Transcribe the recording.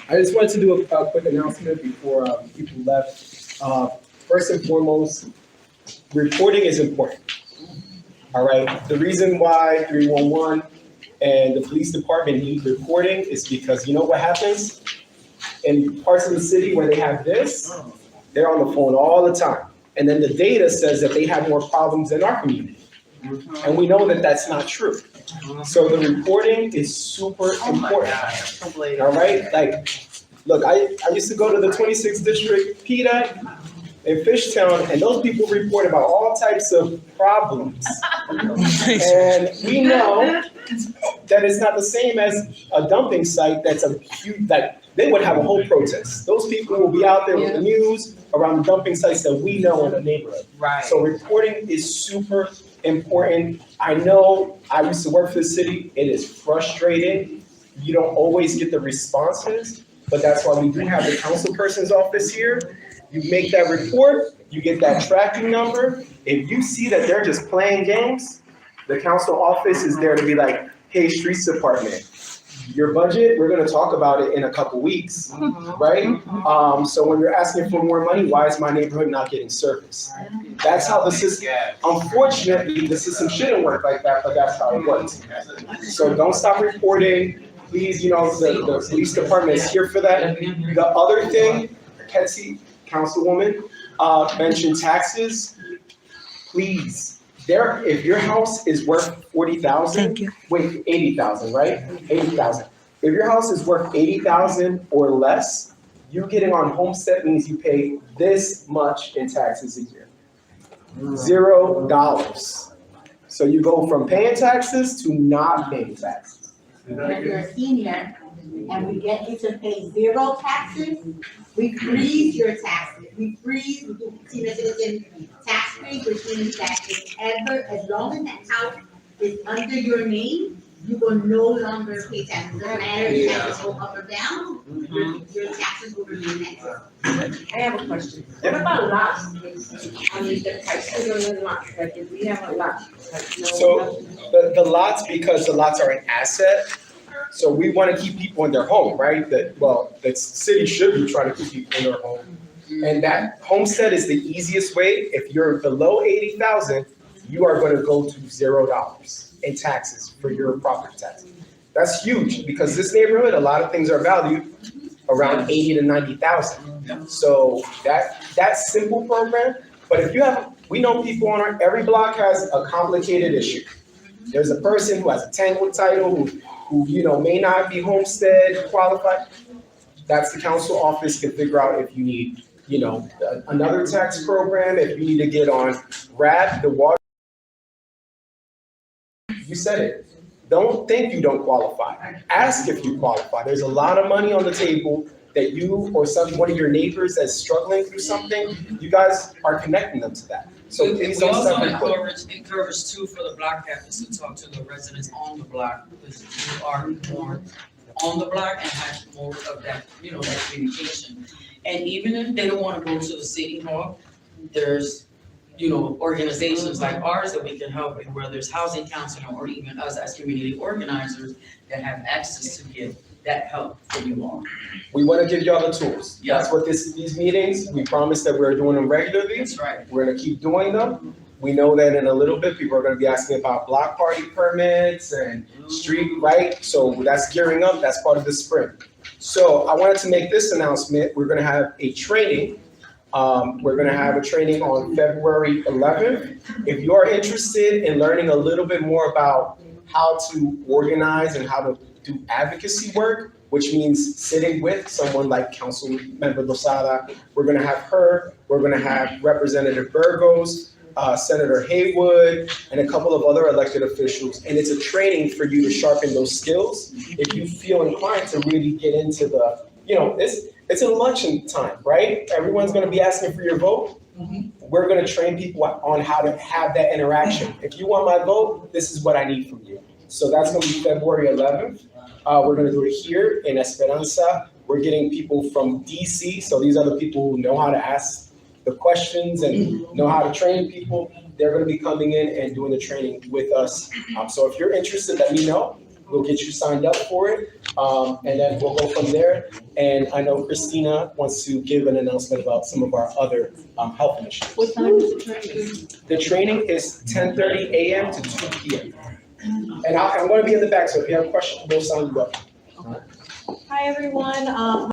I just wanted to do a quick announcement before people left. First and foremost, reporting is important. All right. The reason why 311 and the police department need reporting is because you know what happens? In parts of the city where they have this, they're on the phone all the time. And then the data says that they have more problems in our community. And we know that that's not true. So the reporting is super important. All right? Like, look, I used to go to the 26th district PDAC in Fishtown, and those people report about all types of problems. And we know that it's not the same as a dumping site that's a huge, like, they would have a whole protest. Those people will be out there with the news around the dumping sites that we know in the neighborhood. Right. So reporting is super important. I know I used to work for the city. It is frustrating. You don't always get the responses, but that's why we do have the council person's office here. You make that report, you get that tracking number. If you see that they're just playing games, the council office is there to be like, hey, streets department, your budget, we're gonna talk about it in a couple weeks, right? So when you're asking for more money, why is my neighborhood not getting service? That's how the system, unfortunately, the system shouldn't work like that, but that's how it works. So don't stop reporting. Please, you know, the police department is here for that. The other thing, Kelsey, Councilwoman, mentioned taxes. Please, if your house is worth 40,000, wait, 80,000, right? 80,000. If your house is worth 80,000 or less, you getting on homestead means you pay this much in taxes a year. $0. So you go from paying taxes to not paying taxes. If you're a senior and we get you to pay 0 taxes, we freeze your taxes. We do senior citizen tax freeze, which means that if ever, as long as that house is under your name, you will no longer pay taxes. Doesn't matter if taxes go up or down, your taxes will remain that. I have a question. What about lots? I mean, the prices on the lots, like if we have a lot, like no. So the lots, because the lots are an asset, so we want to keep people in their home, right? The city should be trying to keep people in their home. And that homestead is the easiest way. If you're below 80,000, you are going to go to $0 in taxes for your property taxes. That's huge because this neighborhood, a lot of things are valued around 80 to 90,000. So that simple program, but if you have, we know people on every block has a complicated issue. There's a person who has a tangled title who you know may not be homestead qualified. That's the council office can figure out if you need, you know, another tax program, if you need to get on RAD, the water. You said it. Don't think you don't qualify. Ask if you qualify. There's a lot of money on the table that you or one of your neighbors that's struggling through something, you guys are connecting them to that. So please don't stop. We also encourage too for the block captains to talk to the residents on the block because you are more on the block and have more of that, you know, that communication. And even if they don't want to go to the city hall, there's, you know, organizations like ours that we can help with, where there's housing counseling or even us as community organizers that have access to give that help for you all. We want to give y'all the tools. Yeah. That's what these meetings, we promise that we're doing them regularly. That's right. We're going to keep doing them. We know that in a little bit, people are going to be asking about block party permits and street, right? So that's gearing up. That's part of the spring. So I wanted to make this announcement. We're going to have a training. We're going to have a training on February 11th. If you are interested in learning a little bit more about how to organize and how to do advocacy work, which means sitting with someone like Councilmember Lozada, we're going to have her. We're going to have Representative Burgos, Senator Haywood, and a couple of other elected officials. And it's a training for you to sharpen those skills. If you feel inclined to really get into the, you know, it's an election time, right? Everyone's going to be asking for your vote. We're going to train people on how to have that interaction. If you want my vote, this is what I need from you. So that's going to be February 11th. We're going to do it here in Esperanza. We're getting people from DC. So these are the people who know how to ask the questions and know how to train people. They're going to be coming in and doing the training with us. So if you're interested, let me know. we'll get you signed up for it, and then we'll go from there. And I know Christina wants to give an announcement about some of our other health initiatives. What time is the training? The training is 10:30 a.m. to 2 p.m. And I'm gonna be in the back, so if you have questions, we'll sign you up. Hi, everyone.